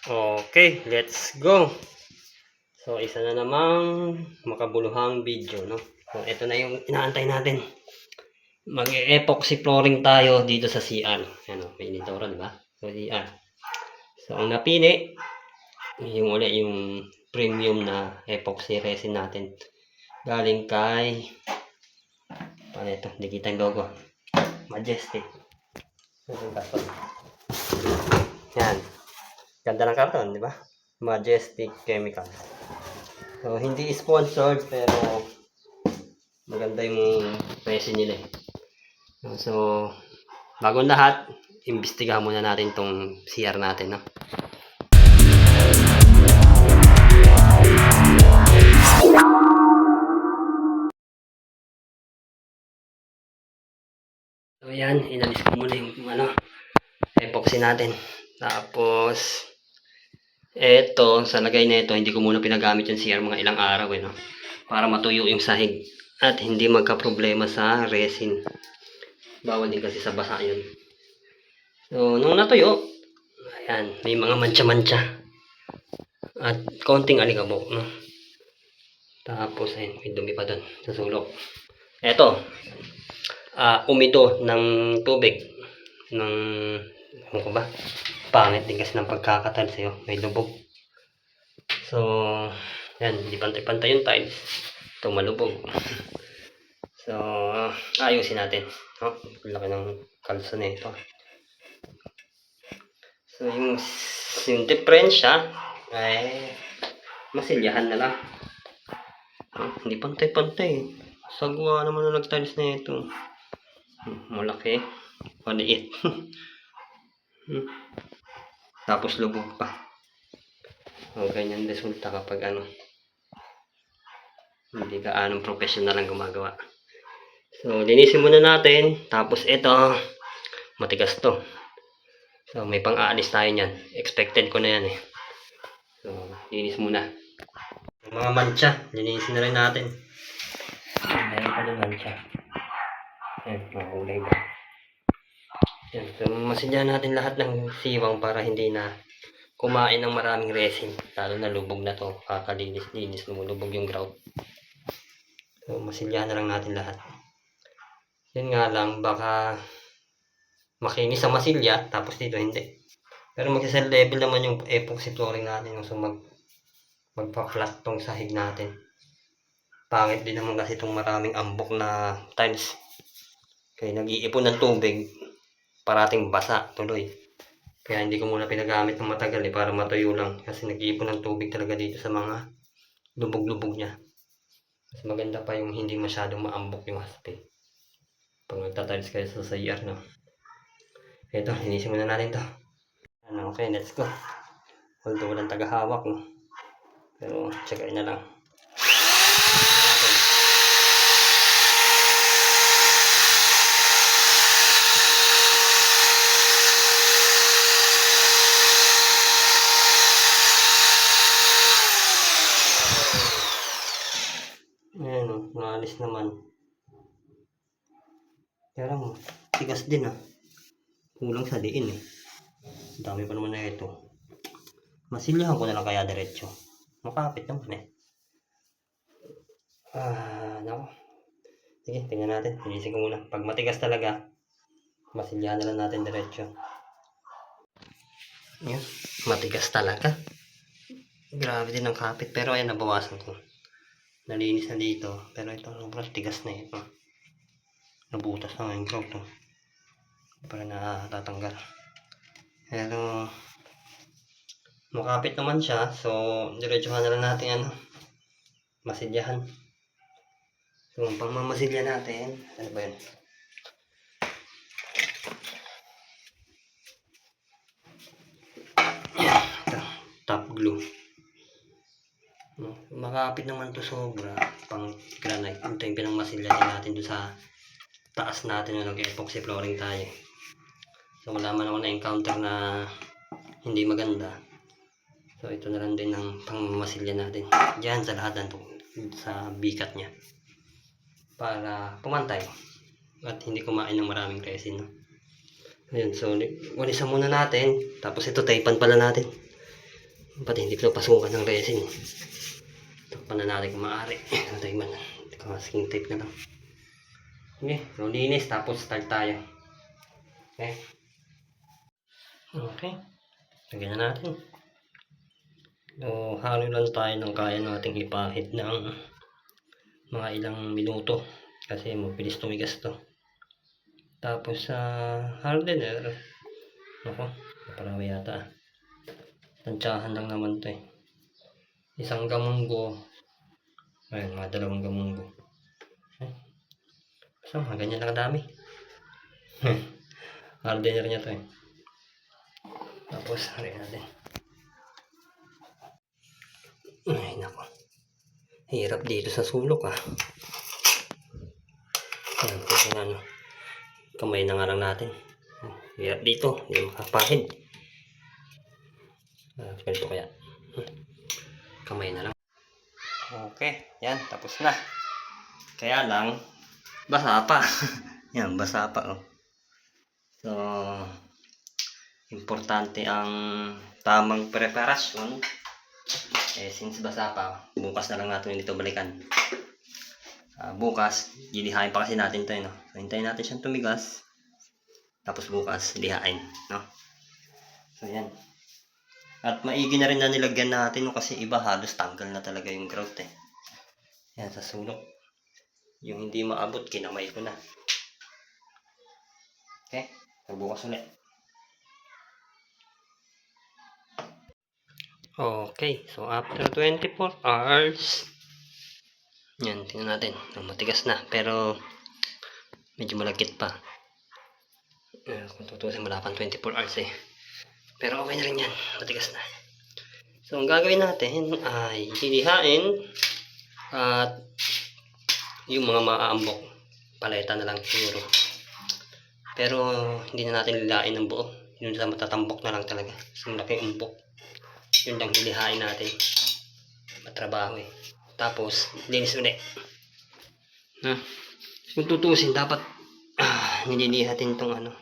Okay, let's go. So, isa na namang makabuluhang video, no? So, ito na yung inaantay natin. Mag-epoxy flooring tayo dito sa CR. Ano, may initora, di ba? So, CR. So, ang napili, yung uli, yung premium na epoxy resin natin. Galing kay, paano ito? Hindi kita yung logo. Majestic. Ito karton. Yan. Ganda ng karton, di ba? Majestic Chemical. So, hindi sponsored, pero maganda yung resin nila eh. So, bagong lahat, imbestigahan muna natin tong CR natin, no? So, yan, inalis ko muna yung epoxy natin. Tapos, eto, sa lagay na ito, hindi ko muna pinagamit yung CR mga ilang araw, no? Para matuyo yung sahig at hindi magka-problema sa resin. Bawal din kasi sa basa yun. So, nung natuyo, ayan, may mga mancha-mancha at konting alikabok, no? Tapos, ayun, may dumi pa dun sa sulok. Eto, umido ng tubig. Ng, ano ko ba? Pangit din kasi ng pagkakatal sa'yo. May lubog. So, yan, hindi pantay-pantay yung tiles. Ito malubog. So, ayusin natin. Oh, laki ng kalso na ito. So, yung diferensya ay masilyahan na lang. Hindi pantay-pantay. Sagwa naman na nag-tiles na ito. Malaki. Maliit. Tapos lubog pa. O, ganyan resulta kapag hindi ka anong professional ang gumagawa. So, linisin muna natin. Tapos ito, matigas to. So, may pang-aalis tayo niyan. Expected ko na yan eh. So, linis muna. Yung mga mancha, linisin na rin natin. Meron pa ng mancha. Ayan, mga kulay ba. Yan. So, masindihan natin lahat ng siwang para hindi na kumain ng maraming resin. Lalo na lubog na to. Kakalinis-linis, lumulubog yung grout. So, masilyahan na lang natin lahat. Yun nga lang, baka makinis sa masilya, tapos dito hindi. Pero mag-cell level naman yung epoxy flooring natin. So, magpa-flat tong sahig natin. Pangit din naman kasi itong maraming ambok na tiles. Kaya nag-iipon ng tubig, parating basa tuloy. Kaya hindi ko muna pinagamit ng matagal para matuyo lang. Kasi nag-iipon ng tubig talaga dito sa mga lubog-lubog niya. Mas maganda pa yung hindi masyadong maambok yung haspe. Pag nagtatiles kayo sa CR, no? Ito, linisin muna natin to. Okay, let's go. Although walang tagahawak, no? Pero, tsagain na lang. Ayan, no? Naalis naman. Kaya lang, tigas din, kulang sa diin eh. Dami pa naman na ito. Masilyahan ko na lang kaya diretso. Makapit naman eh. Nako. Sige, tingnan natin. Linisin ko muna. Pag matigas talaga, masilyahan na lang natin diretso. Yan. Matigas talaga. Grabe din ang kapit. Pero ayan, nabawasan ko. Nalinis na dito. Pero ito, sobrang tigas na ito. Nabutas na nga yung grout. Para natatanggal. Pero, makapit naman siya. So, diretsuhan na lang natin masilyahan. So, pang mamasilya natin, ano ba yun? Ito, top glue. Makapit naman to sobra, pang granite. Ito yung pinangmasilya din natin doon sa taas natin na nag-epoxy flooring tayo. So, wala man ako na-encounter na hindi maganda. So, ito na lang din ang pangmasilya natin. Diyan sa lahat ng sa bikat niya. Para pumantay at hindi kumain ng maraming resin, no? Ayun, so walisan muna natin. Tapos ito, taypan pala natin. Pati hindi pinapasukan ng resin. Takpan na natin kung maaari. Natin man. Masking tape na lang. Okay, so linis tapos start tayo. Okay. Okay. Lagyan na natin. So, halo lang tayo ng kaya nating ipahid ng mga ilang minuto. Kasi mabilis tumigas to. Tapos sa hardener. Ako, naparami yata. Tansyahan lang naman to eh. Isang gamunggo. Ayun, mga 2 gamunggo. So, mga ganyan lang kadami. Hardener niya to eh. Tapos, harin natin. Ay, nako. Hirap dito sa sulok ah. Ayan, kasi ano. Kamay na nga lang natin. Hirap dito. Hindi makapahid. Ganito kaya. Kamay na lang. Okay, yan, tapos na. Kaya lang, basa pa. Yan, basa pa oh. So, importante ang tamang preparasyon. Eh, since basa pa, bukas na lang natin dito balikan. Bukas, lilihain pa kasi natin ito, no? So, hintayin natin siyang tumigas. Tapos bukas, lihain, no? So, yan. At maigi na rin na nilagyan natin, no? Kasi iba halos tanggal na talaga yung grout, eh. Yan, sa sulok. Yung hindi maabot, kinamay ko na. Okay, so bukas ulit. Okay, so after 24 hours, yan, tingnan natin. Matigas na, pero medyo malagkit pa. Kung tutusin, wala pang 24 hours eh. Pero okay na rin yan, matigas na. So, ang gagawin natin ay hilihain at yung mga maaambok, paleta na lang siguro. Pero hindi na natin lilain ng buo. Yun sa matatambok na lang talaga. So, laki umbok. Yun lang hilihain natin. Matrabaho eh. Tapos, linis ulit. Kung tutusin, dapat nililihatin tong ano,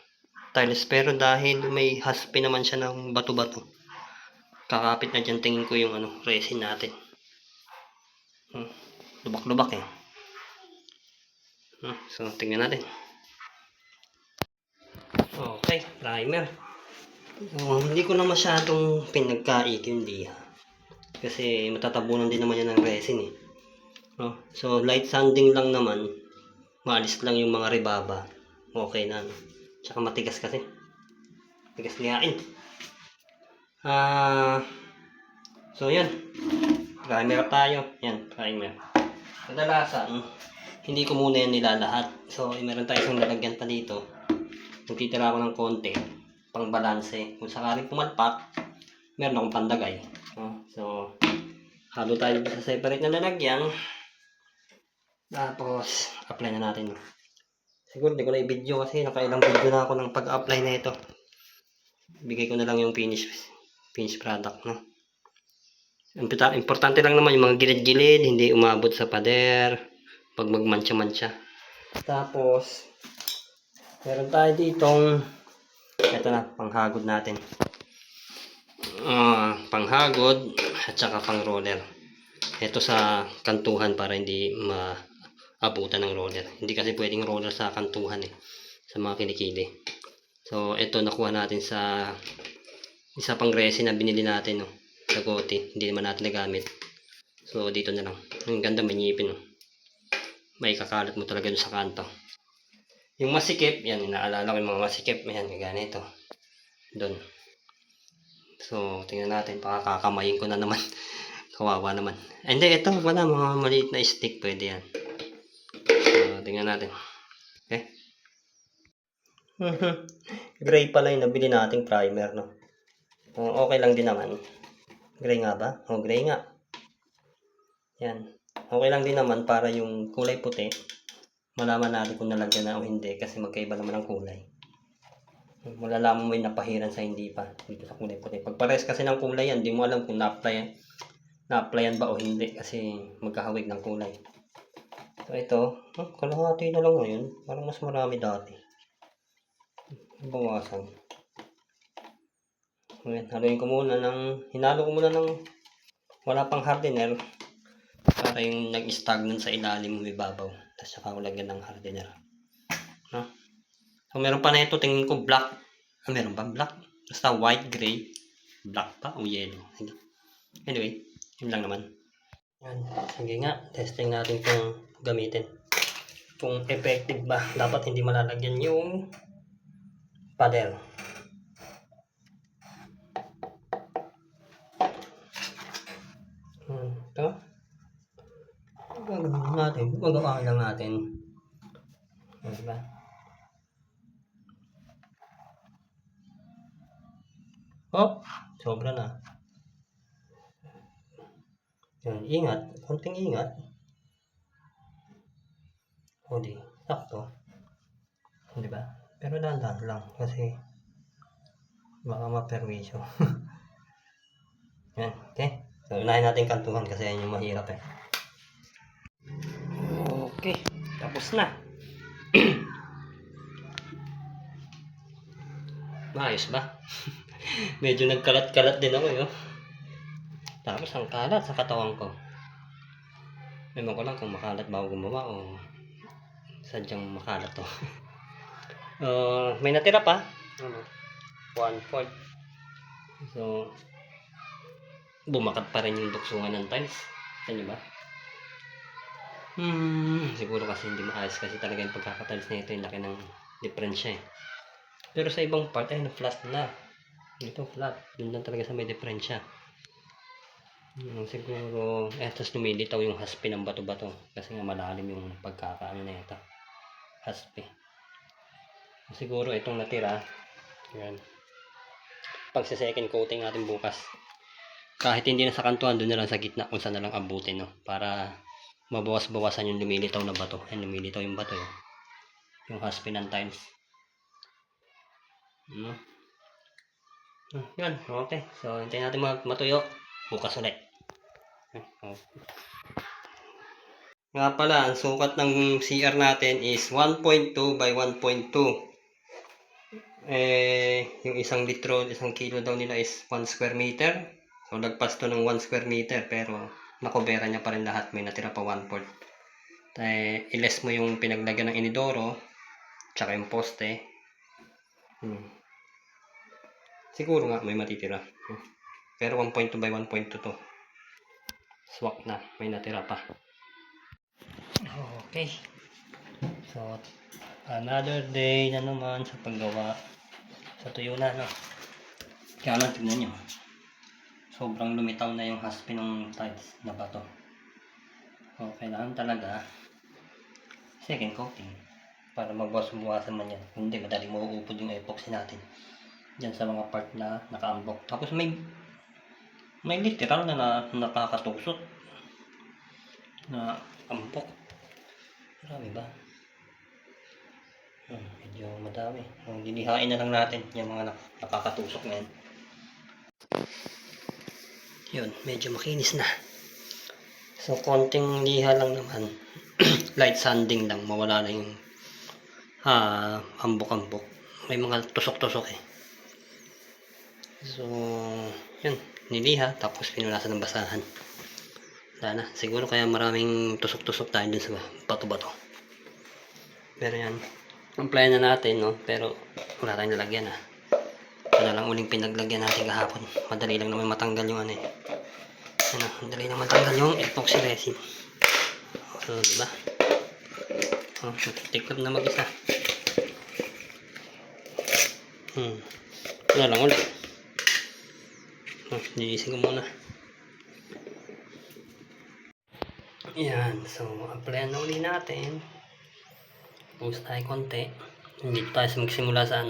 tiles. Pero dahil may haspi naman siya ng bato-bato, kakapit na dyan tingin ko yung ano, resin natin. Lubak-lubak eh. So, tingnan natin. Okay, primer. Hindi ko na masyadong pinagkait yung liha. Kasi matatabunan din naman yan ng resin eh. So, light sanding lang naman. Maalis lang yung mga rebaba. Okay na. Tsaka matigas kasi. Matigas lihain. So, yan. Primer tayo. Yan, primer. Kadalasan, hindi ko muna yan nilalahat. So, meron tayo isang lalagyan pa dito. Nagtitira ako ng konti. Pang balanse. Kung sakaling pumalpak, meron akong pandagay. So, halo tayo sa separate na lalagyan. Tapos, apply na natin. Siguro hindi ko na i-video kasi nakailang video na ako ng pag-apply na ito. Bigay ko na lang yung finish product, no? Importante lang naman yung mga gilid-gilid, hindi umabot sa pader pag magmantsa-mantsa. Tapos, meron tayo ditong ito na, panghagod natin. Panghagod at saka pang roller. Ito sa kantuhan para hindi maabutan ng roller. Hindi kasi pwedeng roller sa kantuhan eh, sa mga kilikili. So, ito nakuha natin sa isa pang resin na binili natin, no, sa Goti. Hindi naman natin nagamit. So, dito na lang. Ang ganda, may ngipin, no. May kakalat mo talaga dun sa kanto. Yung masikip, yan, naalala ko yung mga masikip. Yan, ganito. Doon. So, tingnan natin. Pakakamayin ko na naman. Kawawa naman. Hindi, ito, wala. Mga maliit na stick, pwede yan. So, tingnan natin. Okay. Gray pala yung nabili nating primer, no. Okay lang din naman. Gray nga ba? Gray nga. Yan. Okay lang din naman para yung kulay puti, malaman natin kung nalagyan na o hindi kasi magkaiba naman ang kulay. Malalaman mo yung napahiran sa hindi pa dito sa kulay puti. Pag pares kasi ng kulay yan, di mo alam kung na-applyan ba o hindi kasi magkahawig ng kulay. So ito, kalahati na lang ngayon. Parang mas marami dati. Bawasan. Ayan, hinalo ko muna ng wala pang hardener para yung nag-stagnant sa ilalim may babaw. Tapos saka ko lagyan ng hardener. No? So meron pa na ito, tingin ko black. Meron ba black? Basta white, gray, black pa o yellow. Anyway, yun lang naman. Yan. Sige nga, testing natin kung gamitin. Kung effective ba. Dapat hindi malalagyan yung paddle. Ito. Gagawin natin. Magawa lang natin. Diba? Oh, sobra na. Yan, ingat. Konting ingat. O di, sakto. Diba? Pero dahan-dahan lang kasi baka maperwisyo. Yan, okay. So, unahin natin kantuhan kasi yan yung mahirap eh. Okay, tapos na. Maayos ba? Medyo nagkalat-kalat din ako yun. Tapos ang kalat sa katawan ko. Ewan ko lang kung makalat ba ako gumawa o sadyang makalat to. May natira pa. 1/4. So, bumakat pa rin yung duksungan ng tiles. Saan ba? Siguro kasi hindi maayos kasi talaga yung pagkakatiles na ito yung laki ng diferensya eh. Pero sa ibang part ay na-flat na. Ito flat. Yun lang talaga sa may diferensya. Siguro, tapos lumilitaw yung haspi ng bato-bato. Kasi nga malalim yung pagkakaano na ito. Haspi. Siguro itong natira. Yan. Pag sa second coating natin bukas. Kahit hindi na sa kantuan, doon na lang sa gitna kung saan na lang abutin. No? Para mabawas-bawasan yung lumilitaw na bato. Yan, lumilitaw yung bato. Yung haspi ng tiles. Yan, okay. So, hintayin natin matuyo. Bukas ulit. Okay. Nga pala, ang sukat ng CR natin is 1.2 by 1.2. Yung isang litro, isang kilo daw nila is 1 square meter. So, lagpas to ng 1 square meter. Pero, nakobera niya pa rin lahat. May natira pa 1/4. Iles mo yung pinaglagyan ng inidoro. Tsaka yung poste. Siguro nga may matitira. Pero 1.2 by 1.2 to. Swak na. May natira pa. Okay. So, another day na naman sa paggawa. Sa tuyo na, no? Kaya lang, tignan nyo. Sobrang lumitaw na yung haspi ng tiles na bato. So, kailangan talaga second coating. Para magbawas-bawasan man yan. Hindi, madaling mauupod yung epoxy natin. Diyan sa mga part na naka-unblock. Tapos may literal na nakakatusot na ambok. Marami ba? Medyo madami. Lilihain na lang natin yung mga nakakatusok na yan. Yun, medyo makinis na. So, konting liha lang naman. Light sanding lang. Mawala na yung ambok-ambok. May mga tusok-tusok eh. So, yun, niliha, tapos pinunasan ng basahan. Wala na, siguro kaya maraming tusok-tusok tayo dun sa bato-bato. Pero yan, applyan na natin, no? Pero wala tayong nalagyan, Ito na lang uling pinaglagyan natin kahapon. Madali lang naman matanggal yung madali lang matanggal yung epoxy resin. So, diba? Tiklap na mag-isa. Wala lang ulit. Linisin ko muna. Yan. So, applyan na uli natin. Push tayo konti. Hindi tayo magsimula sa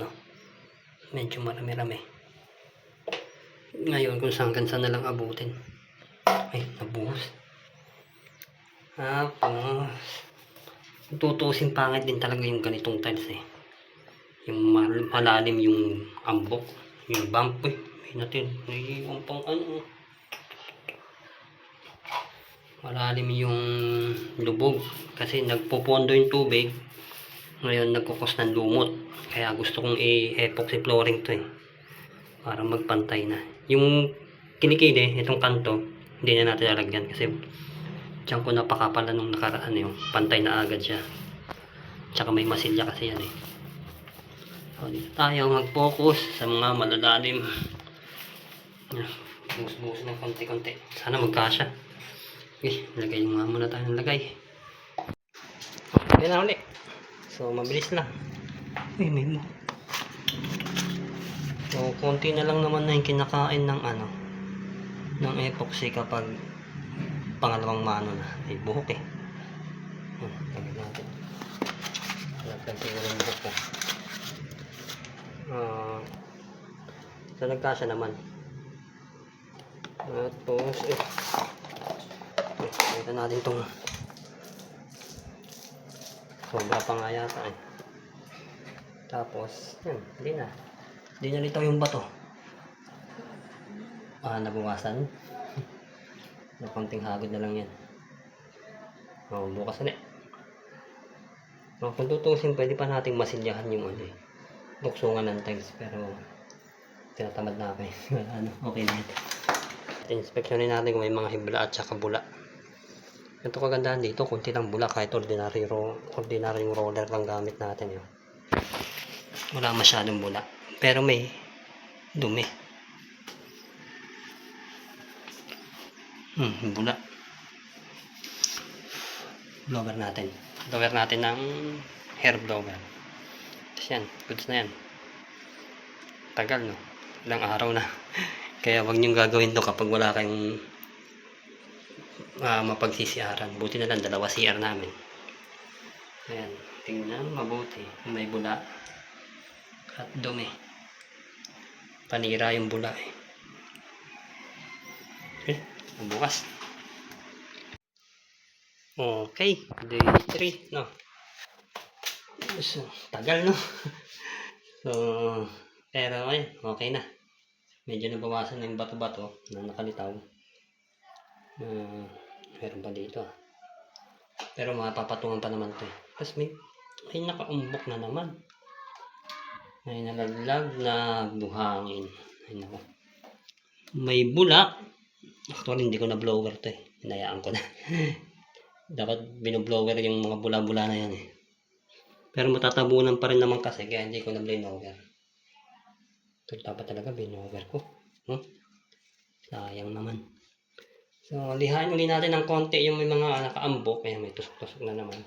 medyo marami-rami. Ngayon, kung saan na lang abutin. Ay, nabuhos. Tapos, tutusin pangit din talaga yung ganitong tiles Yung malalim yung ambok. Yung bump natin, naiiwan pang malalim yung lubog kasi nagpupondo yung tubig ngayon nagkukos ng lumot kaya gusto kong i-epoxy flooring to para magpantay na. Yung kinikili, itong kanto, hindi na natin lalagyan kasi diyan ko napakapala nung nakaraan yung pantay na agad siya. Tsaka may masilya kasi yan eh. So, dito tayo mag-focus sa mga malalalim. Buhos-buhos ng konti-konti. Sana magkasya. Okay, lagay nga muna tayo ng lagay. Okay na ulit. So, mabilis lang. Uy, may mo. So, konti na lang naman na yung kinakain ng ng epoxy kapag pangalawang mano na. Ay, buhok eh. Lagay natin. Lagay siguro yung buhok ko. So, nagkasya naman. Tapos, ito natin itong sobra pa nga yata eh. Tapos, yun, hindi na litaw yung bato. Nabukasan. Na konting hagod na lang yan. Bukas ulit. Kung tutusin, pwede pa nating masilyahan yung buksungan ng tiles, pero tinatamad na ako eh. Okay na ito. Inspeksyonin natin kung may mga hibla at saka bula. Ito kagandahan dito, kunti lang bula kahit ordinaryong roller lang gamit natin yun. Wala masyadong bula, pero may dumi. Bula. Blower natin ng hair blower. Tapos yan, goods na yan. Tagal no, ilang araw na. Kaya wag niyong gagawin to kapag wala kayong mapagsisiaran. Buti na lang, 2 CR namin. Ayan, tingnan mabuti. May bula at dumi. Panira yung bula eh. Okay, bukas. Okay, day 3, no? So, tagal, no? So, pero ayun, okay na. Medyo nabawasan na yung bato-bato na nakalitaw. Meron pa dito pero mapapatungan pa naman ito eh. Tapos may nakaumbok na naman. May nalaglag na buhangin. Ay nako. May bula. Actually hindi ko na blower ito eh. Hinayaan ko na. Dapat binoblower yung mga bula-bula na yan eh. Pero matatabunan pa rin naman kasi kaya hindi ko na blower. Ito dapat talaga blower ko. Sayang naman. So, lihain ulit natin ng konti yung may mga nakaambok. Ayan, may tusok-tusok na naman.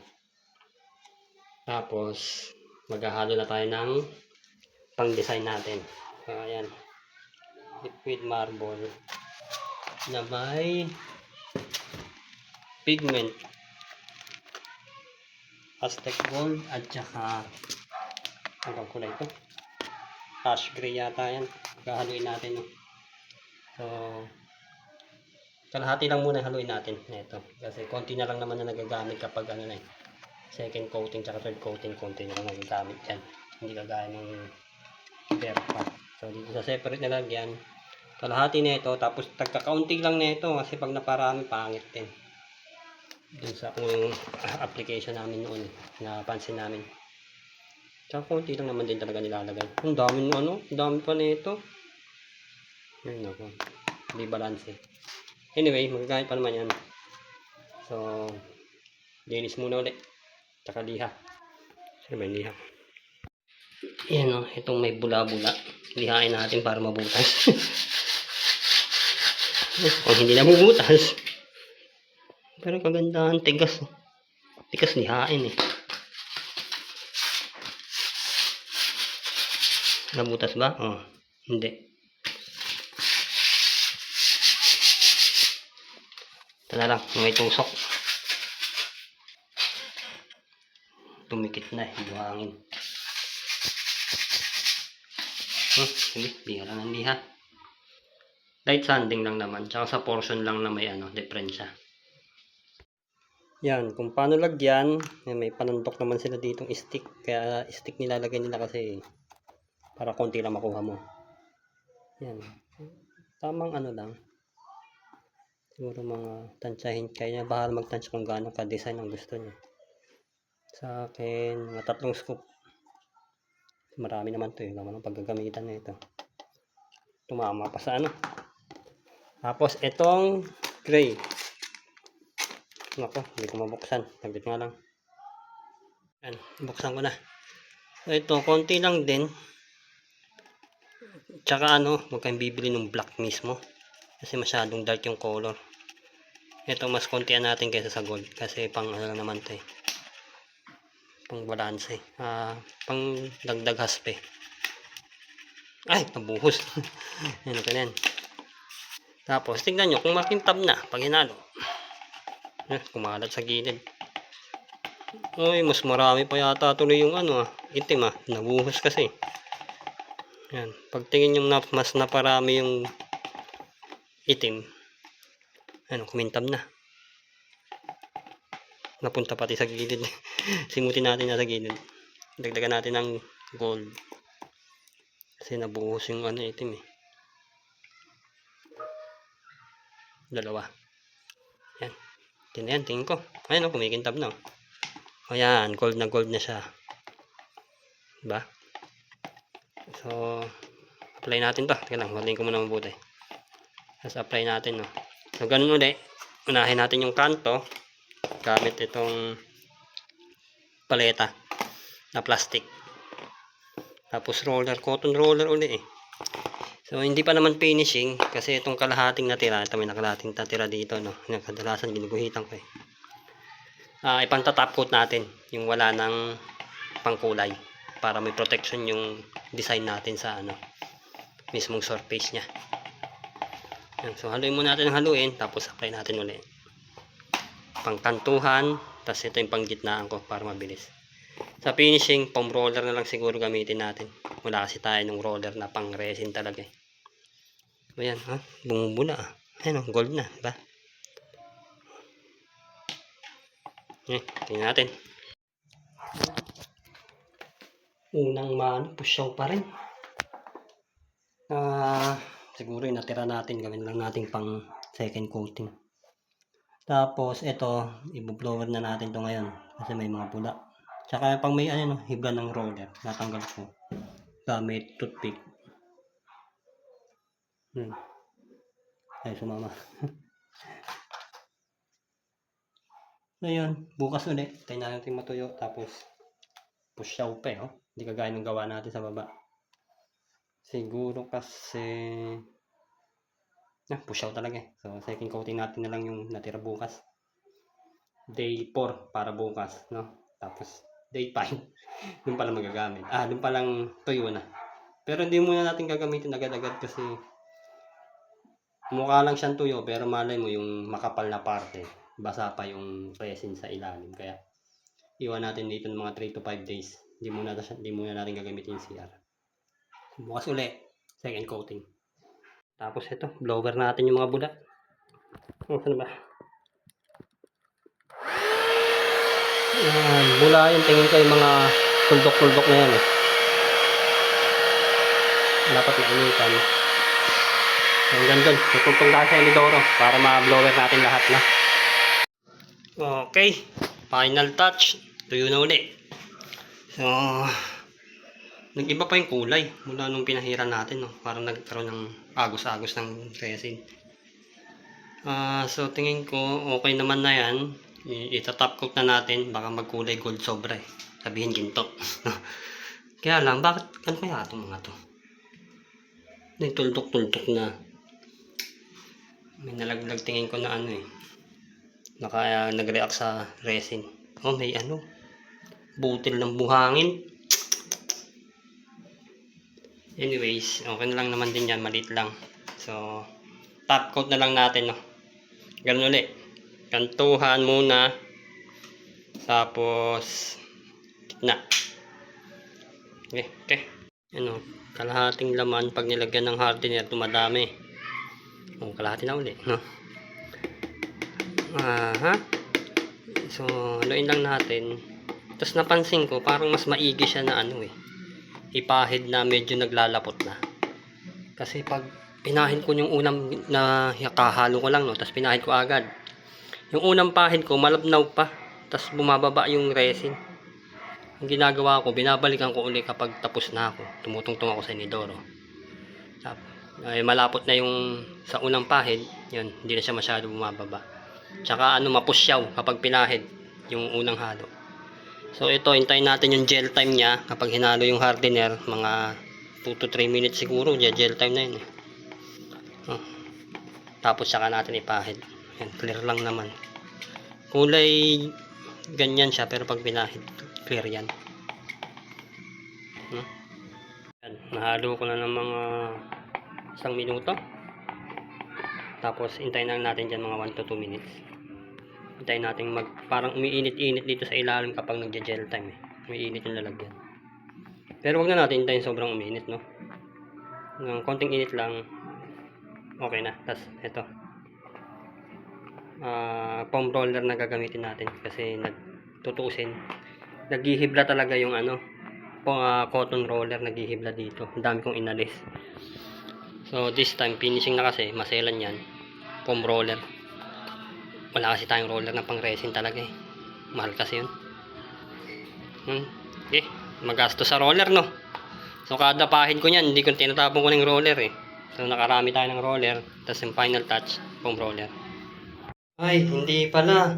Tapos, maghahalo na tayo ng pang-design natin. So, ayan. Liquid marble na may pigment. Aztec gold at saka hanggang kulay ito. Ash gray yata yan. Maghahaluin natin. So, kalahati lang muna haluin natin ito kasi konti na lang naman na nagagamit kapag second coating tsaka third coating, konti na lang nagagamit yan, hindi kagaya ng bare part. So dito sa separate na lagyan kalahati na ito, tapos tagkakaunti lang na ito kasi pag naparami pangit din dun sa application namin noon napansin namin. Tsaka konti lang naman din talaga nilalagay. Ang dami ang dami pa na ito. Ay nako, hindi balance eh. Anyway, magagamit pa naman yan. So, linis muna ulit. Tsaka liha. Sino may liha? Yan itong may bula-bula. Lihain natin para mabutas. Kung hindi na mabutas. Pero kagandahan, tigas. Tigas lihain eh. Nabutas ba? Hindi. Ito na lang, may tusok. Tumikit na yung buhangin. Hindi, liha lang ang liha. Light sanding lang naman, tsaka sa portion lang na may diferensya. Yan, kung paano lagyan, may panundok naman sila ditong stick. Kaya stick nilalagay nila kasi para konti lang makuha mo. Yan. Tamang lang. Siguro mga tansyahin kaya bahala magtansya kung gaano ka-design ang gusto niya. Sa akin, mga 3 scoop. Marami naman to eh. Naman ang paggagamitan na ito. Tumama pa sa ano. Tapos itong gray. Nako, hindi ko mabuksan. Sabit nga lang. Yan, buksan ko na. So ito, konti lang din. Tsaka ano, huwag kayong bibili ng black mismo. Kasi masyadong dark yung color. Ito, mas kontian natin kaysa sa gold. Kasi pang ano lang naman ito eh. Pang balanse. Pang dagdag haspe. Ay, nabuhos. Yan, okay na yan. Tapos, tignan nyo kung makintab na pag hinalo. Kumalat sa gilid. Uy, mas marami pa yata tuloy yung ano itim nabuhos kasi. Yan, pagtingin yung mas naparami yung itim. Ano, kumintab na. Napunta pati sa gilid. Simutin natin na sa gilid. Dagdagan natin ng gold. Kasi nabuhos yung ano itim eh. Dalawa. Yan. Yan, tingin ko. Ayun, kumikintab na. Ayan, gold na siya. Diba? So, apply natin to. Teka lang, huliin ko muna mabuti. Tapos apply natin, no. So, ganun ulit. Unahin natin yung kanto. Gamit itong paleta na plastic. Tapos roller, cotton roller ulit eh. So, hindi pa naman finishing kasi itong kalahating natira, ito may nakalahating natira dito, no. Kadalasan ginuguhitan ko eh. Ipang-top coat natin yung wala ng pangkulay para may protection yung design natin sa ano mismong surface niya. Yan, so haluin muna natin ng haluin tapos apply natin ulit. Pangkantuhan, tapos ito yung panggitnaan ko para mabilis. Sa finishing, foam roller na lang siguro gamitin natin. Wala kasi tayo ng roller na pang resin talaga eh. Ayan, bumubula Ayan, gold na, diba? Tingnan natin. Unang pusyaw pa rin. Siguro yung natira natin, gawin lang natin pang second coating. Tapos, ito, i-blower na natin to ngayon. Kasi may mga pula. Tsaka pang may hibla ng roller, natanggal ko. Gamit toothpick. Ay, sumama. So, yun. Bukas ulit. Tayo na natin matuyo. Tapos, pusyaw pa eh. Hindi kagaya ng gawa natin sa baba. Siguro kasi pusyaw talaga eh. So, second coating natin na lang yung natira bukas. Day 4 para bukas, no? Tapos, day 5. Doon pala magagamit. Doon palang tuyo na. Pero hindi muna natin gagamitin agad-agad kasi mukha lang siyang tuyo pero malay mo yung makapal na parte. Basa pa yung resin sa ilalim. Kaya, iwan natin dito ng mga 3 to 5 days. Hindi muna natin gagamitin yung CR. Bukas ulit, second coating. Tapos ito, blower natin yung mga bulat. Saan ba? Bula yung tingin ko yung mga tuldok-tuldok na yan eh. Dapat mainitan. Hanggang doon, tutugtong tayo sa inidoro para ma-blower natin lahat na. Okay, final touch. Tuyo na ulit. So, nag-iba pa yung kulay mula nung pinahiran natin, no? Parang nagkaroon ng agos-agos ng resin. So, tingin ko okay naman na yan. Itatop coat na natin. Baka magkulay gold sobra eh. Sabihin ginto. Kaya lang, bakit? Ano kaya itong mga to? Nagtuldok-tuldok na. May nalaglag tingin ko na ano eh. Nag-react sa resin. May butil ng buhangin. Anyways, okay na lang naman din yan. Maliit lang. So, top coat na lang natin, no? Ganun ulit. Kantuhan muna. Tapos, gitna. Okay. Kalahating laman pag nilagyan ng hardener, tumadami. Kalahati na ulit, no? So, haluin lang natin. Tapos napansin ko, parang mas maigi siya na ipahid na medyo naglalapot na. Kasi pag pinahid ko yung unang na kahalo ko lang, no? Tapos pinahid ko agad. Yung unang pahid ko, malabnaw pa. Tapos bumababa yung resin. Ang ginagawa ko, binabalikan ko ulit kapag tapos na ako. Tumutungtong ako sa inidoro. ay malapot na yung sa unang pahid, yun, hindi na siya masyado bumababa. Tsaka ano, mapusyaw kapag pinahid yung unang halo. So ito, hintayin natin yung gel time niya. Kapag hinalo yung hardener, mga 2 to 3 minutes siguro, gel time na yun. Oh. Tapos saka natin ipahid. Yan, clear lang naman. Kulay ganyan siya, pero pag pinahid, clear yan. Yan, nahalo ko na ng mga 1 minuto. Tapos hintayin lang natin dyan mga 1 to 2 minutes. Hintayin natin parang umiinit-init dito sa ilalim kapag nagja-gel time eh. Umiinit yung lalagyan. Pero wag na natin hintayin sobrang umiinit, no. Ng konting init lang, okay na. Tapos ito, foam roller na gagamitin natin kasi nagtutuusin. Naghihibla talaga yung ano, cotton roller, naghihibla dito. Ang dami kong inalis. So this time finishing na kasi, maselan yan. Foam roller. Wala kasi tayong roller na pang resin talaga eh. Mahal kasi yun. Okay, magasto sa roller, no. So kada pahid ko niyan, hindi ko tinatapon ko ng roller eh. So nakarami tayo ng roller. Tapos yung final touch, foam roller. Ay, hindi pala.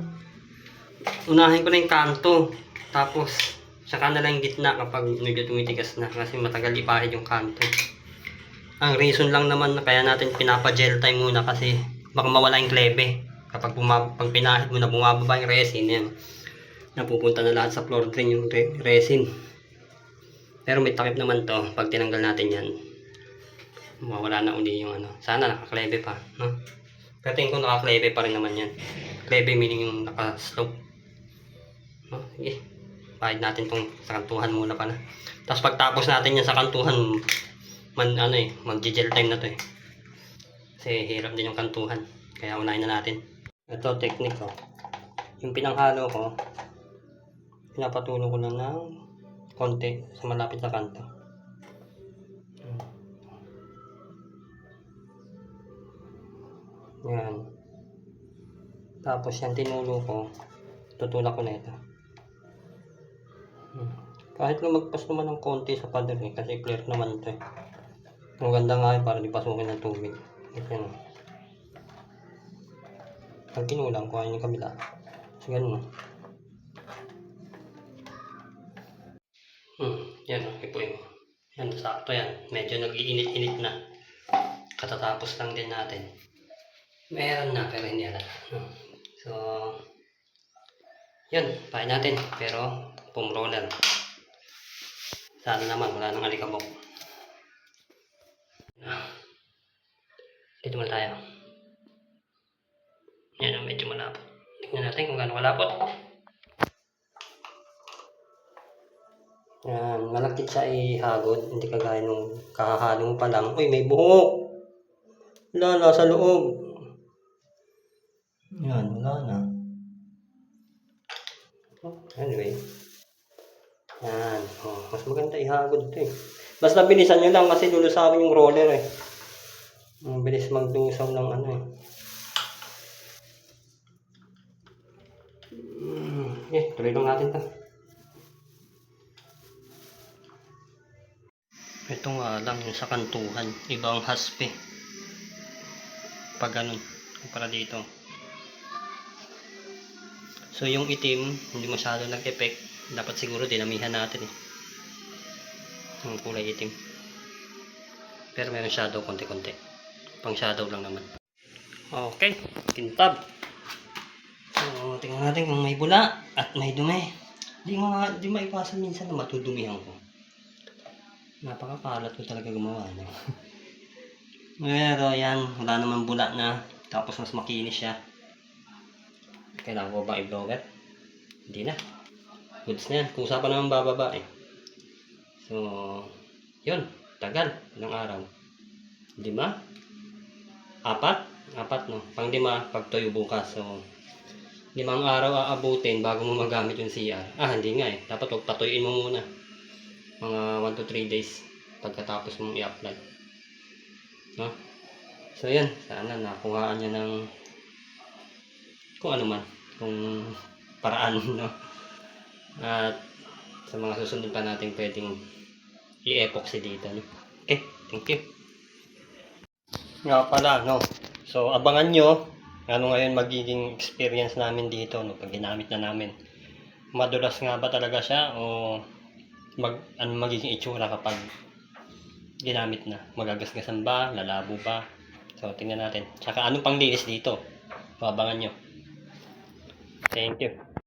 Unahin ko na yung kanto. Tapos saka na lang yung gitna kapag medyo tumitigas na. Kasi matagal ipahid yung kanto. Ang reason lang naman na kaya natin pinapa-gel time muna kasi baka mawala yung klebe. Kapag pag pinahid mo na bumababa yung resin, yan, napupunta na lahat sa floor drain yung resin. Pero may takip naman to. Pag tinanggal natin yan, mawala na uli yung ano. Sana nakaklebe pa, no? Pero tingin ko nakaklebe pa rin naman yan. Klebe meaning yung naka-slope, no? Sige, pahid natin tong sa kantuhan muna pala. Tapos pagtapos natin yan sa kantuhan, mag-gel time na to eh. Kasi hirap din yung kantuhan. Kaya unahin na natin. Ito technique ko. Yung pinanghalo ko, pinapatulong ko lang ng konti sa malapit na kanto. Yan. Tapos yan tinulo ko, tutulak ko na ito. Kahit lumagpas naman ng konti sa pader eh, kasi clear naman ito eh. Ang ganda nga eh, para di pasukin ng tubig. Yan. Pag tinulang ko ay yung kabila. So ganun. Yan, okay po yun. Yan, sakto yan. Medyo nag-iinit-init na. Katatapos lang din natin. Meron na, pero hindi alam. So, yan, pahin natin. Pero, foam roller. Sana naman, wala nang alikabok. Dito muna tayo. Yan, medyo malapot. Tingnan natin kung gaano kalapot. Yan, malakit siya ihagod. Hindi kagaya nung kahahalo pa lang. Uy, may buhok! Wala sa loob. Yan, wala na. Anyway. Yan. Mas maganda ihagod ito eh. Basta bilisan nyo lang kasi lulusawin yung roller eh. Ang bilis maglusaw ng ano eh. Tuloy lang natin to. Ito nga lang yung sa kantuhan. Ibang haspe. Pag ganun. Para dito. So yung itim, hindi masyado nag-effect. Dapat siguro dinamihan natin eh. Yung kulay itim. Pero meron shadow konti-konti. Pang shadow lang naman. Okay, kintab. So tingnan natin kung may bula at may dumi. Di maiwasan minsan na matudumihan ko. Napakakalat ko talaga gumawa. No? Pero yan, wala naman bula na. Tapos mas makinis siya. Kailangan ko ba i-blower? Hindi na. Goods na yan. Kusa pa naman bababa eh. So, yun. Tagal. Ilang araw. 5? 4 no. Pang 5, pagtuyo bukas. So, 5 araw aabutin bago mo magamit yung CR. Hindi nga eh. Dapat huwag patuyuin mo muna. Mga 1 to 3 days pagkatapos mong i-apply. No? So, yan. Sana nakuhaan niya ng kung ano man. Kung paraan, no? At sa mga susunod pa natin pwedeng i-epoxy dito, no? Okay, thank you. Nga pala, no? So, abangan nyo, ano ngayon magiging experience namin dito, no? Pag ginamit na namin. Madulas nga ba talaga siya, o ano magiging itsura kapag ginamit na? Magagasgasan ba? Lalabo ba? So, tingnan natin. Tsaka, anong panglinis dito? So, abangan nyo. Thank you.